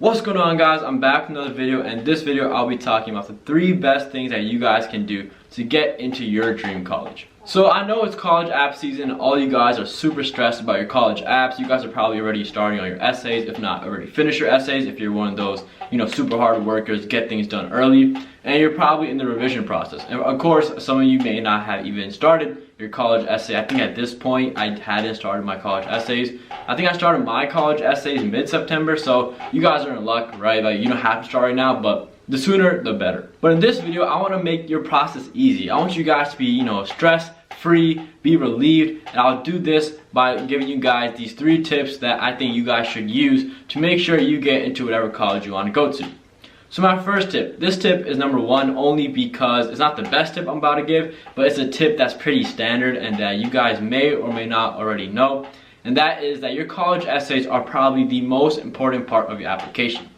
What's going on, guys? I'm back with another video, and this video I'll be talking about the 3 best things that you guys can do to get into your dream college. So I know it's college app season. All you guys are super stressed about your college apps. You guys are probably already starting on your essays, if not already finished your essays, if you're one of those, super hard workers, get things done early, and you're probably in the revision process. And of course, some of you may not have even started your college essay. I think at this point I hadn't started my college essays. I think I started my college essays mid-September, so you guys are in luck, right? Like, you don't have to start right now, but the sooner the better. But in this video, I want to make your process easy. I want you guys to be, stress free, be relieved, and I'll do this by giving you guys these 3 tips that I think you guys should use to make sure you get into whatever college you want to go to. So my first tip, this tip is number 1 only because it's not the best tip I'm about to give, but it's a tip that's pretty standard and that you guys may or may not already know, and that is that your college essays are probably the most important part of your application.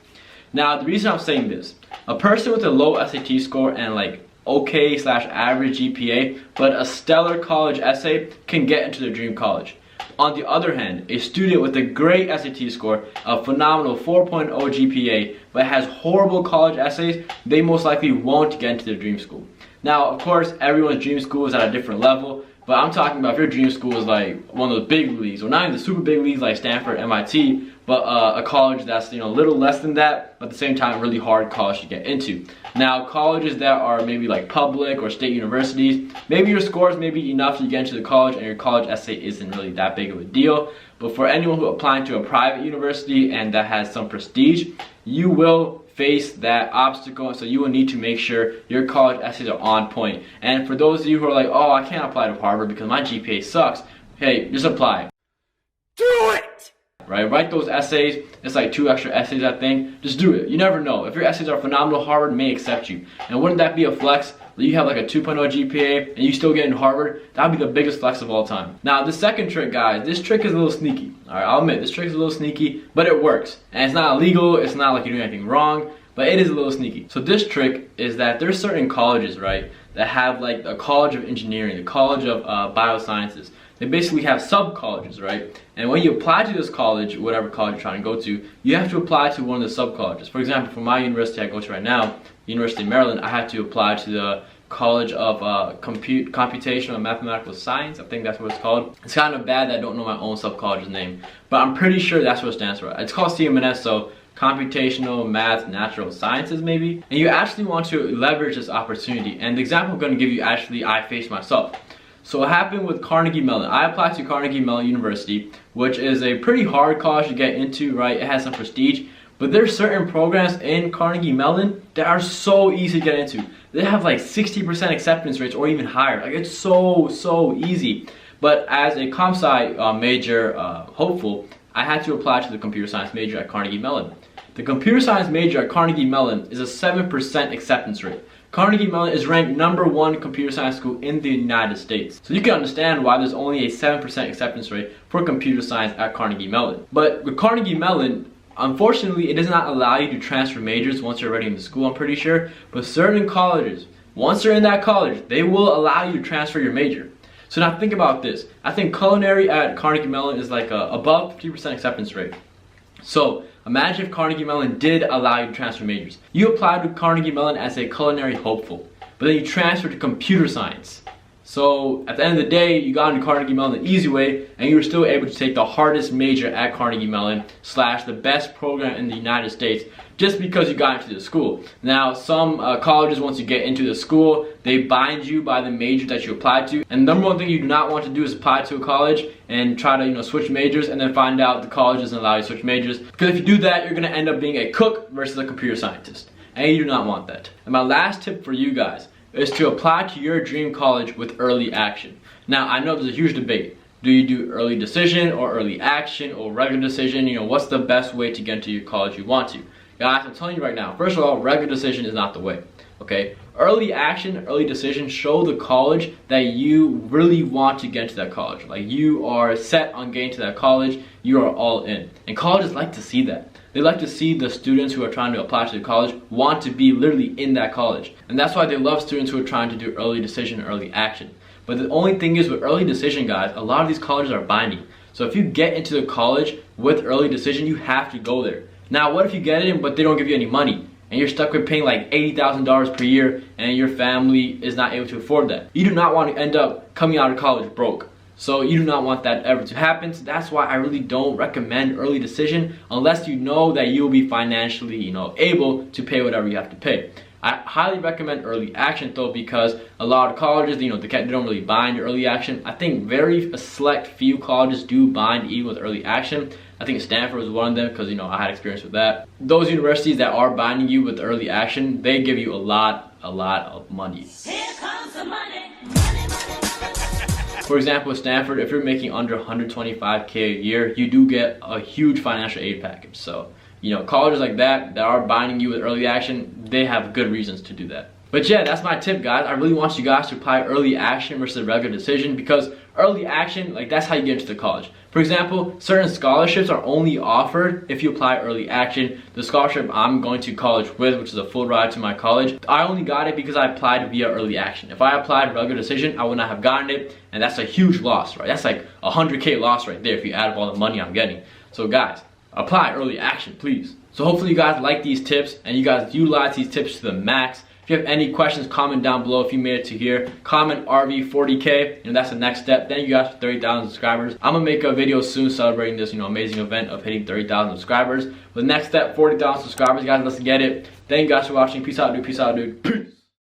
Now, the reason I'm saying this, a person with a low SAT score and like okay/average GPA, but a stellar college essay can get into their dream college. On the other hand, a student with a great SAT score, a phenomenal 4.0 GPA, but has horrible college essays, they most likely won't get into their dream school. Now, of course, everyone's dream school is at a different level, but I'm talking about if your dream school is like one of those big leagues, or not even the super big leagues like Stanford, MIT, but a college that's a little less than that, but at the same time really hard college to get into. Now, colleges that are maybe like public or state universities, maybe your scores may be enough to get into the college and your college essay isn't really that big of a deal. But for anyone who applying to a private university and that has some prestige, you will face that obstacle, so you will need to make sure your college essays are on point. And for those of you who are like, oh, I can't apply to Harvard because my GPA sucks, hey, just apply. Do it! Right? Write those essays. It's like 2 extra essays, I think. Just do it. You never know. If your essays are phenomenal, Harvard may accept you. And wouldn't that be a flex? You have like a 2.0 GPA and you still get into Harvard. That would be the biggest flex of all time. Now, the second trick, guys, this trick is a little sneaky. Alright, I'll admit, this trick is a little sneaky, but it works. And it's not illegal. It's not like you're doing anything wrong, but it is a little sneaky. So this trick is that there's certain colleges, right, that have like a college of engineering, the college of biosciences. They basically have sub-colleges, right? And when you apply to this college, whatever college you're trying to go to, you have to apply to one of the sub-colleges. For example, for my university I go to right now, University of Maryland, I had to apply to the College of Computational and Mathematical Science. I think that's what it's called. It's kind of bad that I don't know my own sub-college's name, but I'm pretty sure that's what it stands for. It's called CMNS, so Computational Math Natural Sciences maybe. And you actually want to leverage this opportunity. And the example I'm going to give you, actually, I faced myself. So what happened with Carnegie Mellon, I applied to Carnegie Mellon University, which is a pretty hard college to get into, right? It has some prestige, but there's certain programs in Carnegie Mellon that are so easy to get into. They have like 60% acceptance rates or even higher. Like, it's so easy. But as a comp sci major hopeful, I had to apply to the computer science major at Carnegie Mellon. The computer science major at Carnegie Mellon is a 7% acceptance rate. Carnegie Mellon is ranked #1 computer science school in the United States. So you can understand why there's only a 7% acceptance rate for computer science at Carnegie Mellon. But with Carnegie Mellon, unfortunately, it does not allow you to transfer majors once you're already in the school, I'm pretty sure. But certain colleges, once you're in that college, they will allow you to transfer your major. So now think about this. I think culinary at Carnegie Mellon is like above 50% acceptance rate. So imagine if Carnegie Mellon did allow you to transfer majors. You applied to Carnegie Mellon as a culinary hopeful, but then you transferred to computer science. So at the end of the day, you got into Carnegie Mellon the easy way, and you were still able to take the hardest major at Carnegie Mellon / the best program in the United States, just because you got into the school. Now, some colleges, once you get into the school, they bind you by the major that you applied to. And the #1 thing you do not want to do is apply to a college and try to switch majors and then find out the college doesn't allow you to switch majors. Because if you do that, you're going to end up being a cook versus a computer scientist. And you do not want that. And my last tip for you guys is to apply to your dream college with early action. Now, I know there's a huge debate. Do you do early decision or early action or regular decision? What's the best way to get into your college you want to? Guys, I'm telling you right now, first of all, regular decision is not the way, okay? Early action, early decision show the college that you really want to get to that college. Like, you are set on getting to that college, you are all in. And colleges like to see that. They like to see the students who are trying to apply to the college want to be literally in that college. And that's why they love students who are trying to do early decision, early action. But the only thing is with early decision, guys, a lot of these colleges are binding. So if you get into the college with early decision, you have to go there. Now, what if you get it, but they don't give you any money? And you're stuck with paying like $80,000 per year and your family is not able to afford that. You do not want to end up coming out of college broke. So you do not want that ever to happen. So that's why I really don't recommend early decision unless you know that you'll be financially, able to pay whatever you have to pay. I highly recommend early action though, because a lot of colleges, they don't really bind early action. I think very select few colleges do bind even with early action. I think Stanford was one of them because I had experience with that. Those universities that are binding you with early action, they give you a lot of money. Here comes the money. For example, with Stanford, if you're making under $125K a year, you do get a huge financial aid package. So, colleges like that are binding you with early action, they have good reasons to do that. But yeah, that's my tip, guys. I really want you guys to apply early action versus a regular decision, because early action, that's how you get into the college. For example, certain scholarships are only offered if you apply early action. The scholarship I'm going to college with, which is a full ride to my college, I only got it because I applied via early action. If I applied regular decision, I would not have gotten it, and that's a huge loss, right? That's like a 100K loss right there if you add up all the money I'm getting. So guys, apply early action, please. So hopefully you guys like these tips and you guys utilize these tips to the max. If you have any questions, comment down below. If you made it to here, comment RV40K, that's the next step. Then you guys 30,000 subscribers. I'm gonna make a video soon celebrating this, amazing event of hitting 30,000 subscribers. But the next step, 40,000 subscribers, guys. Let's get it. Thank you guys for watching. Peace out, dude. Peace out, dude. Peace.